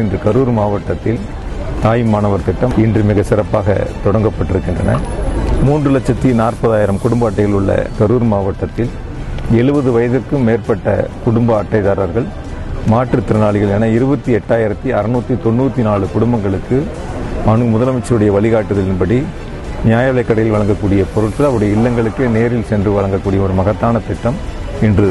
இன்று கரூர் மாவட்டத்தில் தாய் மாணவர் திட்டம் இன்று மிக சிறப்பாக தொடங்கப்பட்டிருக்கின்றன. 3,40,000 குடும்ப அட்டைகள் உள்ள கரூர் மாவட்டத்தில் 70 வயதிற்கும் மேற்பட்ட குடும்ப அட்டைதாரர்கள் மாற்றுத்திறனாளிகள் என 28,694 குடும்பங்களுக்கு முதலமைச்சருடைய வழிகாட்டுதலின்படி நியாய விலைக் கடையில் வழங்கக்கூடிய பொருட்கள் அவருடைய இல்லங்களுக்கு நேரில் சென்று வழங்கக்கூடிய ஒரு மகத்தான திட்டம் இன்று